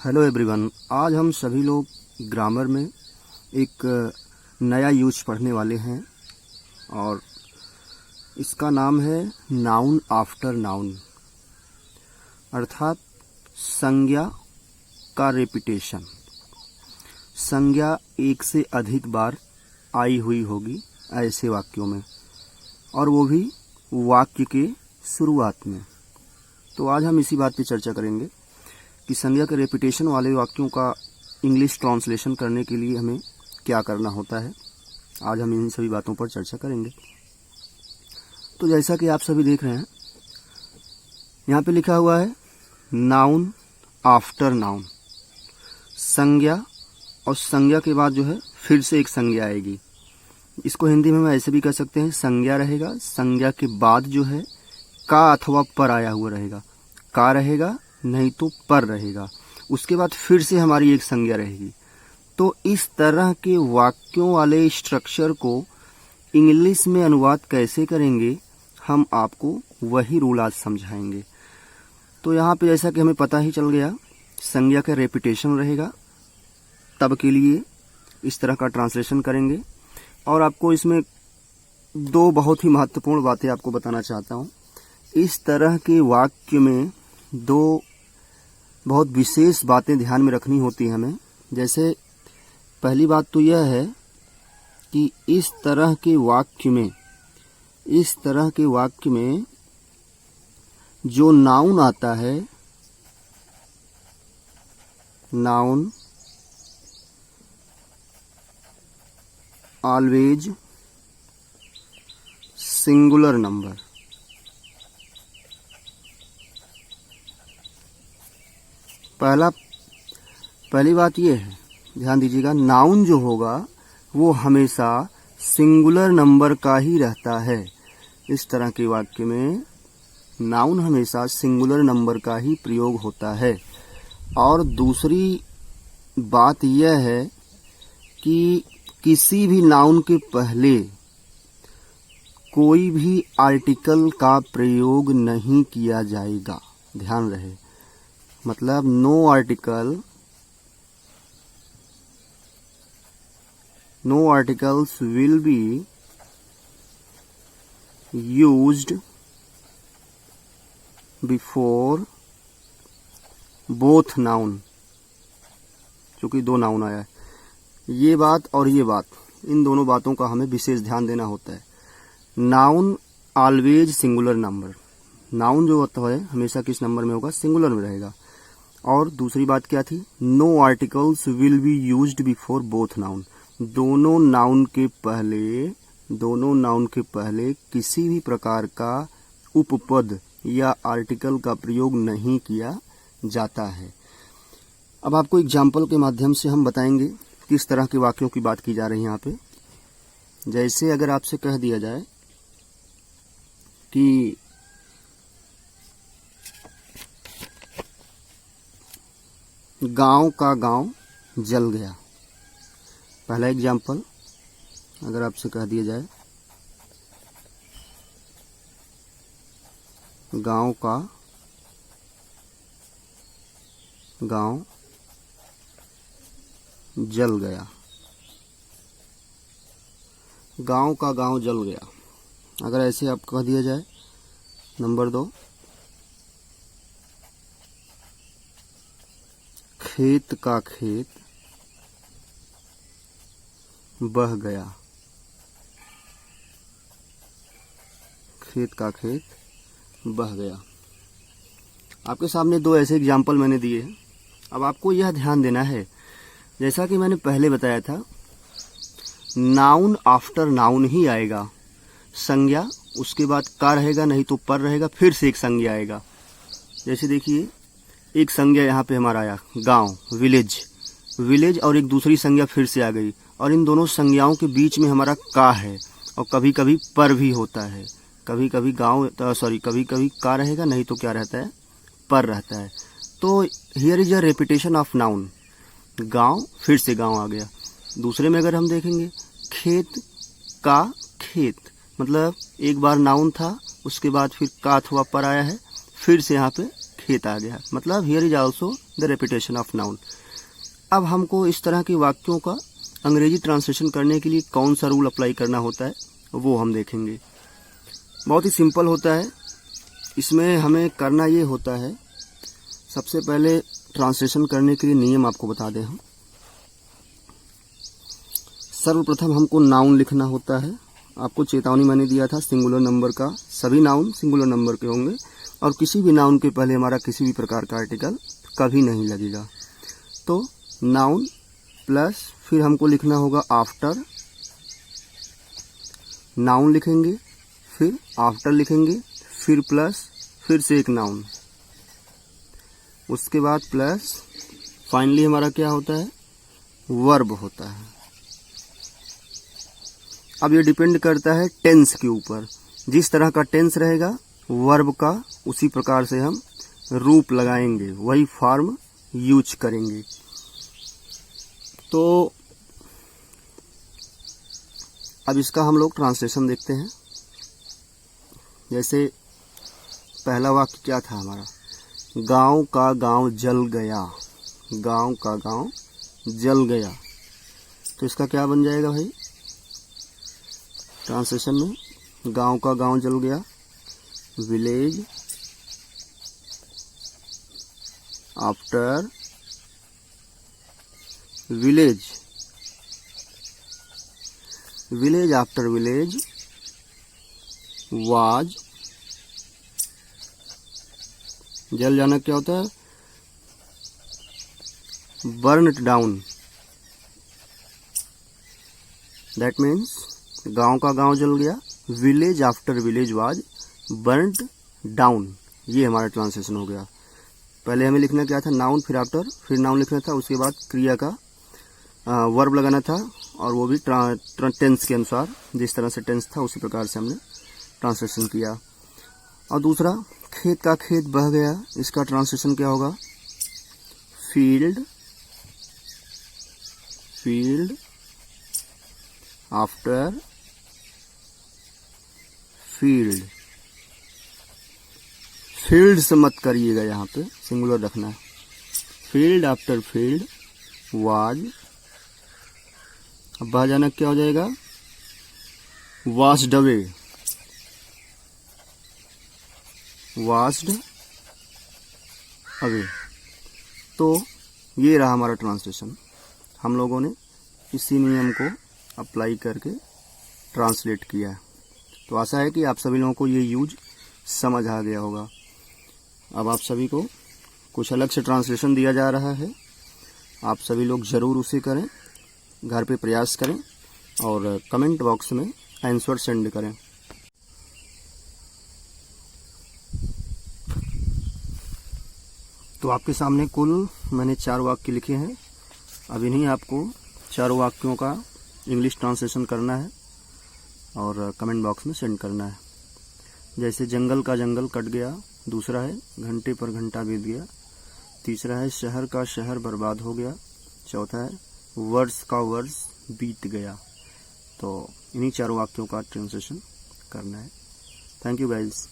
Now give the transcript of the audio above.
Hello everyone. आज हम सभी लोग ग्रामर में एक नया यूज पढ़ने वाले हैं और इसका नाम है नाउन आफ्टर नाउन, अर्थात संज्ञा का रेपिटेशन। संज्ञा एक से अधिक बार आई हुई होगी ऐसे वाक्यों में, और वो भी वाक्य के शुरुआत में। तो आज हम इसी बात पे चर्चा करेंगे कि संज्ञा के रेपिटेशन वाले वाक्यों का इंग्लिश ट्रांसलेशन करने के लिए हमें क्या करना होता है। आज हम इन सभी बातों पर चर्चा करेंगे। तो जैसा कि आप सभी देख रहे हैं, यहाँ पे लिखा हुआ है नाउन आफ्टर नाउन, संज्ञा, और संज्ञा के बाद जो है फिर से एक संज्ञा आएगी। इसको हिंदी में हम ऐसे भी कह सकते हैं, संज्ञा रहेगा, संज्ञा के बाद जो है का अथवा पर आया हुआ रहेगा। का रहेगा, नहीं तो पर रहेगा, उसके बाद फिर से हमारी एक संज्ञा रहेगी। तो इस तरह के वाक्यों वाले स्ट्रक्चर को इंग्लिश में अनुवाद कैसे करेंगे, हम आपको वही रूल आज समझाएंगे। तो यहाँ पे जैसा कि हमें पता ही चल गया, संज्ञा का रेपिटेशन रहेगा, तब के लिए इस तरह का ट्रांसलेशन करेंगे। और आपको इसमें दो बहुत ही महत्वपूर्ण बातें आपको बताना चाहता हूँ। इस तरह के वाक्य में दो बहुत विशेष बातें ध्यान में रखनी होती हैं हमें। जैसे पहली बात तो यह है कि इस तरह के वाक्य में जो नाउन आता है, नाउन ऑलवेज सिंगुलर नंबर। पहली बात यह है, ध्यान दीजिएगा, नाउन जो होगा वो हमेशा सिंगुलर नंबर का ही रहता है। इस तरह के वाक्य में नाउन हमेशा सिंगुलर नंबर का ही प्रयोग होता है। और दूसरी बात यह है कि किसी भी नाउन के पहले कोई भी आर्टिकल का प्रयोग नहीं किया जाएगा। ध्यान रहे, मतलब no articles will be used before both noun. चूंकि दो नाउन आया है, ये बात और ये बात, इन दोनों बातों का हमें विशेष ध्यान देना होता है। Noun always singular number, noun जो होता है हमेशा किस नंबर में होगा, सिंगुलर में रहेगा। और दूसरी बात क्या थी, no articles will be used before both noun. दोनों नाउन के पहले किसी भी प्रकार का उपपद या आर्टिकल का प्रयोग नहीं किया जाता है। अब आपको एग्जाम्पल के माध्यम से हम बताएंगे किस तरह के वाक्यों की बात की जा रही है यहाँ पे। जैसे अगर आपसे कह दिया जाए कि गांव का गांव जल गया। पहला एग्जाम्पल, अगर आपसे कह दिया जाए गांव का गांव जल गया। गांव का गांव जल गया। अगर ऐसे आप कह दिया जाए, नंबर 2, खेत का खेत बह गया। खेत का खेत बह गया। आपके सामने दो ऐसे एग्जाम्पल मैंने दिए हैं। अब आपको यह ध्यान देना है, जैसा कि मैंने पहले बताया था, नाउन आफ्टर नाउन ही आएगा। संज्ञा, उसके बाद का रहेगा, नहीं तो पर रहेगा, फिर से एक संज्ञा आएगा। जैसे देखिए, एक संज्ञा यहाँ पे हमारा आया गांव, विलेज, और एक दूसरी संज्ञा फिर से आ गई, और इन दोनों संज्ञाओं के बीच में हमारा का है, और कभी कभी पर भी होता है। कभी कभी कभी कभी का रहेगा, नहीं तो क्या रहता है, पर रहता है। तो here is a repetition of noun. गांव, फिर से गांव आ गया। दूसरे में अगर हम देखेंगे, खेत का खेत, मतलब एक बार नाउन था, उसके बाद फिर का अथवा पर आया है, फिर से यहाँ पे खेत आ गया, मतलब here is also the repetition of noun. अब हमको इस तरह के वाक्यों का अंग्रेजी ट्रांसलेशन करने के लिए कौन सा रूल अप्लाई करना होता है वो हम देखेंगे। बहुत ही सिंपल होता है। इसमें हमें करना ये होता है, सबसे पहले ट्रांसलेशन करने के लिए नियम आपको बता दें हम। सर्वप्रथम हमको नाउन लिखना होता है। आपको चेतावनी मैंने दिया था, सिंगुलर नंबर का सभी नाउन सिंगुलर नंबर के होंगे और किसी भी नाउन के पहले हमारा किसी भी प्रकार का आर्टिकल कभी नहीं लगेगा। तो नाउन प्लस फिर हमको लिखना होगा आफ्टर, नाउन लिखेंगे, फिर आफ्टर लिखेंगे, फिर प्लस, फिर से एक नाउन, उसके बाद प्लस, फाइनली हमारा क्या होता है, वर्ब होता है। अब ये डिपेंड करता है टेंस के ऊपर। जिस तरह का टेंस रहेगा वर्ब का उसी प्रकार से हम रूप लगाएंगे, वही फॉर्म यूज करेंगे। तो अब इसका हम लोग ट्रांसलेशन देखते हैं। जैसे पहला वाक्य क्या था हमारा, गांव का गांव जल गया, गांव का गांव जल गया। तो इसका क्या बन जाएगा भाई ट्रांसलेशन में, गांव का गांव जल गया, village after village, village after village was, जल जाना क्या होता है, बर्नड डाउन। दैट मीन्स गांव का गांव जल गया, village after village was burned down. ये हमारा ट्रांसलेशन हो गया। पहले हमें लिखना क्या था, नाउन, फिर आफ्टर, फिर नाउन लिखना था, उसके बाद क्रिया का वर्ब लगाना था, और वो भी टेंस के अनुसार, जिस तरह से टेंस था उसी प्रकार से हमने ट्रांसलेशन किया। और दूसरा, खेत का खेत बह गया, इसका ट्रांसलेशन क्या होगा, field, field after field. Field से मत करिएगा, यहाँ पे सिंगुलर रखना है। फील्ड आफ्टर फील्ड वाज, अब बह जाना क्या हो जाएगा, वाश्ड अवे, वाश्ड अवे। तो ये रहा हमारा ट्रांसलेशन। हम लोगों ने इसी नियम को अप्लाई करके ट्रांसलेट किया है। तो आशा है कि आप सभी लोगों को ये यूज समझ आ गया होगा। अब आप सभी को कुछ अलग से ट्रांसलेशन दिया जा रहा है, आप सभी लोग ज़रूर उसे करें, घर पे प्रयास करें और कमेंट बॉक्स में आंसर सेंड करें। तो आपके सामने कुल मैंने 4 वाक्य लिखे हैं। अब इन्हीं आपको 4 वाक्यों का इंग्लिश ट्रांसलेशन करना है और कमेंट बॉक्स में सेंड करना है। जैसे जंगल का जंगल कट गया, दूसरा है घंटे पर घंटा बीत गया, तीसरा है शहर का शहर बर्बाद हो गया, चौथा है वर्ष का वर्ष बीत गया। तो इन्हीं 4 वाक्यों का ट्रांसलेशन करना है। Thank you guys.